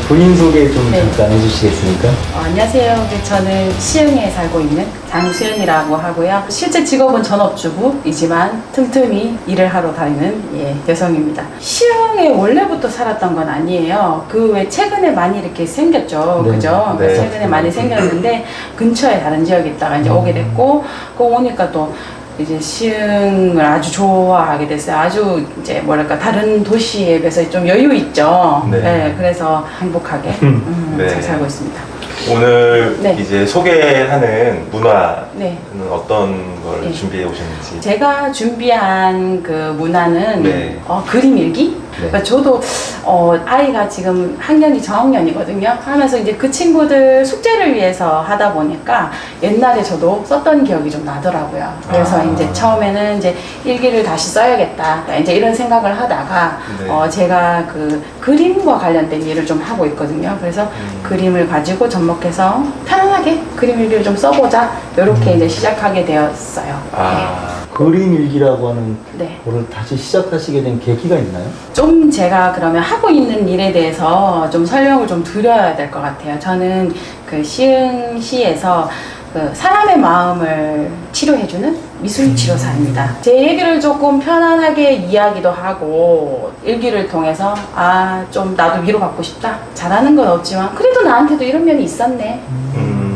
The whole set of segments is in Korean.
본인 소개 좀 네. 잠깐 해주시겠습니까? 안녕하세요. 저는 시흥에 살고 있는 장수연이라고 하고요. 실제 직업은 전업주부이지만 틈틈이 일을 하러 다니는 여성입니다. 시흥에 원래부터 살았던 건 아니에요. 그 외 최근에 많이 이렇게 생겼죠. 네. 그죠? 네. 최근에 많이 생겼는데 근처에 다른 지역에 있다가 이제 오게 됐고, 그 오니까 또 이제 시흥을 아주 좋아하게 됐어요. 아주 이제 뭐랄까 다른 도시에 비해서 좀 여유 있죠. 네. 네, 그래서 행복하게 네. 잘 살고 있습니다. 오늘 네. 이제 소개하는 문화는 네. 어떤 걸 네. 준비해 오셨는지. 제가 준비한 그 문화는 네. 그림 일기? 그러니까 저도 아이가 지금 학년이 저학년이거든요. 하면서 이제 그 친구들 숙제를 위해서 하다 보니까 옛날에 저도 썼던 기억이 좀 나더라고요. 그래서 이제 처음에는 이제 일기를 다시 써야겠다. 이제 이런 생각을 하다가 네. 제가 그 그림과 관련된 일을 좀 하고 있거든요. 그래서 그림을 가지고 접목해서 편안하게 그림 일기를 좀 써보자. 이렇게 이제 시작하게 되었어요. 그림 일기라고 하는 네. 거를 다시 시작하시게 된 계기가 있나요? 좀 제가 그러면 하고 있는 일에 대해서 좀 설명을 좀 드려야 될 것 같아요. 저는 그 시흥시에서 그 사람의 마음을 치료해주는 미술치료사입니다. 제 얘기를 조금 편안하게 이야기도 하고 일기를 통해서 좀 나도 위로받고 싶다. 잘하는 건 없지만 그래도 나한테도 이런 면이 있었네.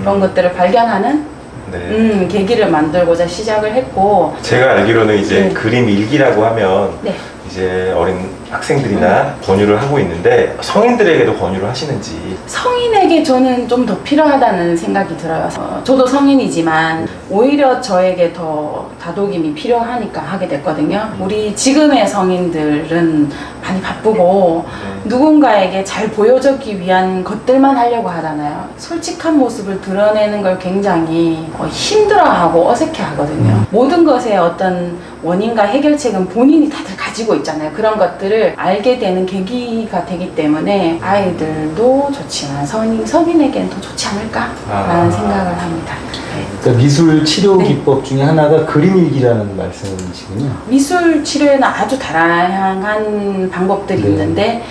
그런 것들을 발견하는 네. 계기를 만들고자 시작을 했고, 제가 알기로는 이제 네. 그림 일기라고 하면 네. 이제 어린 학생들이나 권유를 하고 있는데 성인들에게도 권유를 하시는지. 성인에게 저는 좀 더 필요하다는 생각이 들어요. 저도 성인이지만 오히려 저에게 더 다독임이 필요하니까 하게 됐거든요. 우리 지금의 성인들은 많이 바쁘고 누군가에게 잘 보여주기 위한 것들만 하려고 하잖아요. 솔직한 모습을 드러내는 걸 굉장히 힘들어하고 어색해하거든요. 모든 것의 어떤 원인과 해결책은 본인이 다들 가지고 있잖아요. 그런 것들을 알게 되는 계기가 되기 때문에 아이들도 좋지만 성인에게는 더 좋지 않을까라는 생각을 합니다. 네. 그러니까 미술 치료 네. 기법 중에 하나가 그림 일기라는 말씀이시군요. 미술 치료에는 아주 다양한 방법들이 네. 있는데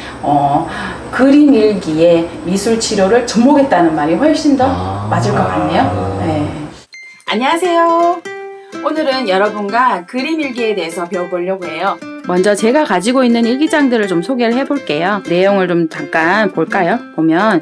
그림 일기에 미술 치료를 접목했다는 말이 훨씬 더 맞을 것 같네요. 네. 안녕하세요. 오늘은 여러분과 그림 일기에 대해서 배워보려고 해요. 먼저 제가 가지고 있는 일기장들을 좀 소개를 해볼게요. 내용을 좀 잠깐 볼까요? 보면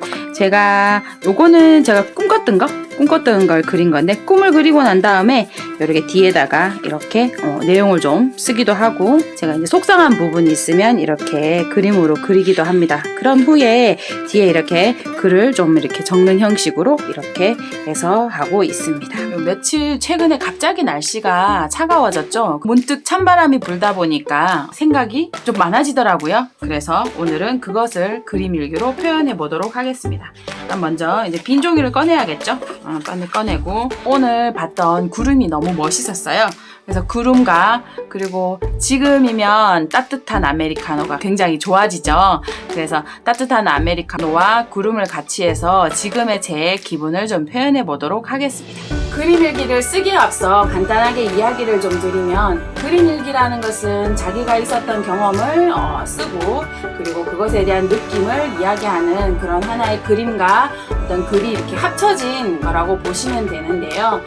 요거는 제가 꿈꿨던 걸 그린 건데, 꿈을 그리고 난 다음에 이렇게 뒤에다가 이렇게 내용을 좀 쓰기도 하고, 제가 이제 속상한 부분이 있으면 이렇게 그림으로 그리기도 합니다. 그런 후에 뒤에 이렇게 글을 좀 이렇게 적는 형식으로 이렇게 해서 하고 있습니다. 며칠 최근에 갑자기 날씨가 차가워졌죠. 문득 찬바람이 불다 보니까 생각이 좀 많아지더라고요. 그래서 오늘은 그것을 그림 일기로 표현해 보도록 하겠습니다. 일단 먼저 이제 빈 종이를 꺼내야겠죠. 꺼내고, 오늘 봤던 구름이 너무 멋있었어요. 그래서 구름과, 그리고 지금이면 따뜻한 아메리카노가 굉장히 좋아지죠. 그래서 따뜻한 아메리카노와 구름을 같이 해서 지금의 제 기분을 좀 표현해 보도록 하겠습니다. 그림 일기를 쓰기에 앞서 간단하게 이야기를 좀 드리면, 그림 일기라는 것은 자기가 있었던 경험을 쓰고, 그리고 그것에 대한 느낌을 이야기하는 그런 하나의 그림과 어떤 글이 이렇게 합쳐진 거라고 보시면 되는데요.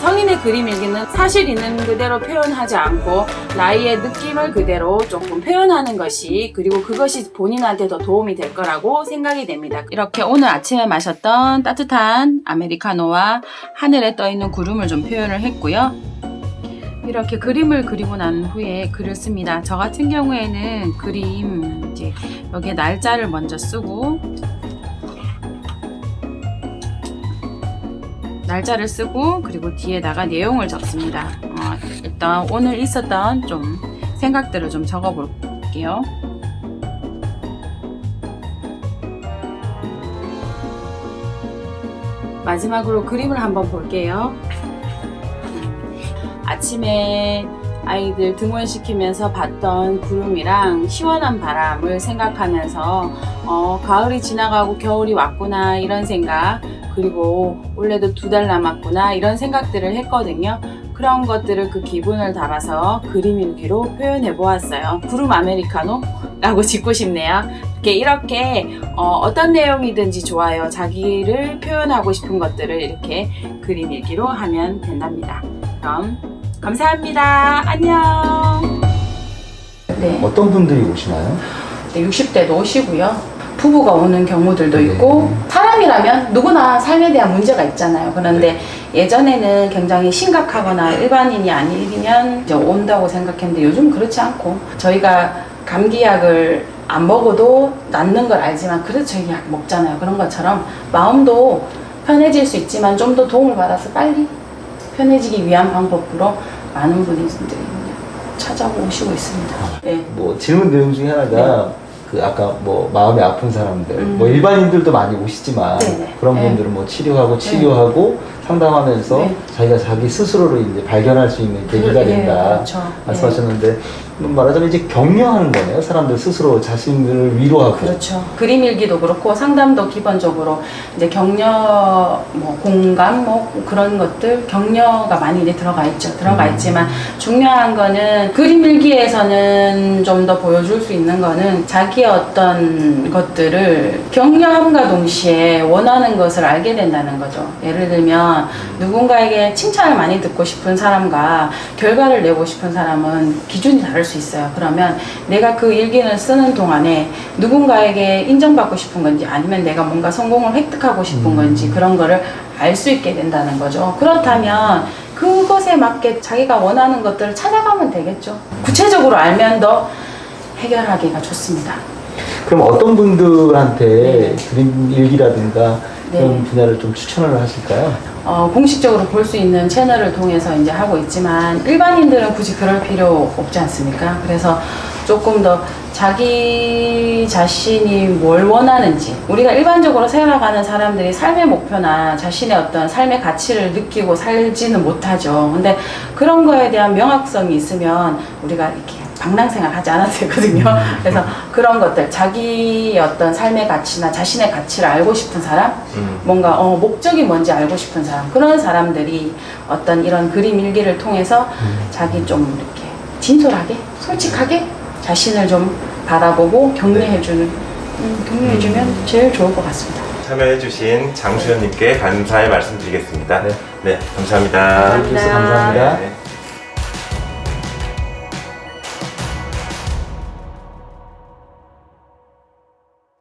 성인의 그림 일기는 사실 있는 그대로 표현하지 않고 나의 느낌을 그대로 조금 표현하는 것이, 그리고 그것이 본인한테 더 도움이 될 거라고 생각이 됩니다. 이렇게 오늘 아침에 마셨던 따뜻한 아메리카노와 하늘에 떠 있는 구름을 좀 표현을 했고요. 이렇게 그림을 그리고 난 후에 글을 씁니다. 저 같은 경우에는 그림 이제 여기에 날짜를 먼저 쓰고, 날짜를 쓰고, 그리고 뒤에다가 내용을 적습니다. 일단 오늘 있었던 좀 생각들을 좀 적어 볼게요. 마지막으로 그림을 한번 볼게요. 아침에 아이들 등원시키면서 봤던 구름이랑 시원한 바람을 생각하면서 가을이 지나가고 겨울이 왔구나 이런 생각, 그리고 올해도 2달 남았구나 이런 생각들을 했거든요. 그런 것들을 그 기분을 담아서 그림 일기로 표현해 보았어요. 구름 아메리카노? 라고 짓고 싶네요. 이렇게 어떤 내용이든지 좋아요. 자기를 표현하고 싶은 것들을 이렇게 그림 일기로 하면 된답니다. 그럼 감사합니다. 안녕. 네. 어떤 분들이 오시나요? 60대도 오시고요. 부부가 오는 경우들도 네. 있고, 사람이라면 누구나 삶에 대한 문제가 있잖아요. 그런데 예전에는 굉장히 심각하거나 일반인이 아니면 이제 온다고 생각했는데 요즘 그렇지 않고, 저희가 감기약을 안 먹어도 낫는 걸 알지만 그래도 저희 약 먹잖아요. 그런 것처럼 마음도 편해질 수 있지만 좀 더 도움을 받아서 빨리 편해지기 위한 방법으로 많은 분들이 찾아오시고 있습니다. 네. 뭐 질문 내용 중에 하나가 그 아까 뭐 마음이 아픈 사람들, 뭐 일반인들도 많이 오시지만 네네. 그런 네. 분들은 뭐 치료하고 상담하면서 네. 자기가 자기 스스로를 이제 발견할 수 있는 계기가 된다 그렇죠. 말씀하셨는데 말하자면 이제 격려하는 거네요. 사람들 스스로 자신을 위로하고. 그렇죠. 그림 일기도 그렇고 상담도 기본적으로 이제 격려, 뭐 공감, 뭐 그런 것들 격려가 많이 이제 들어가 있죠. 들어가 있지만 중요한 거는 그림 일기에서는 좀 더 보여줄 수 있는 거는 자기의 어떤 것들을 격려함과 동시에 원하는 것을 알게 된다는 거죠. 예를 들면 누군가에게 칭찬을 많이 듣고 싶은 사람과 결과를 내고 싶은 사람은 기준이 다를 수 있어요. 그러면 내가 그 일기를 쓰는 동안에 누군가에게 인정받고 싶은 건지 아니면 내가 뭔가 성공을 획득하고 싶은 건지 그런 거를 알 수 있게 된다는 거죠. 그렇다면 그것에 맞게 자기가 원하는 것들을 찾아가면 되겠죠. 구체적으로 알면 더 해결하기가 좋습니다. 그럼 어떤 분들한테 네. 그림 일기라든가 그런 네. 분야를 좀 추천을 하실까요? 공식적으로 볼 수 있는 채널을 통해서 이제 하고 있지만 일반인들은 굳이 그럴 필요 없지 않습니까? 그래서 조금 더 자기 자신이 뭘 원하는지, 우리가 일반적으로 살아가는 사람들이 삶의 목표나 자신의 어떤 삶의 가치를 느끼고 살지는 못하죠. 근데 그런 거에 대한 명확성이 있으면 우리가 이렇게 방랑생활 하지 않아도 되거든요. 그래서 그런 것들, 자기의 어떤 삶의 가치나 자신의 가치를 알고 싶은 사람, 뭔가 목적이 뭔지 알고 싶은 사람, 그런 사람들이 어떤 이런 그림 일기를 통해서 자기 좀 이렇게 진솔하게, 솔직하게 자신을 좀 바라보고 격려해주면 제일 좋을 것 같습니다. 참여해주신 장수연님께 감사의 말씀드리겠습니다. 네. 네, 감사합니다. 감사합니다. 네.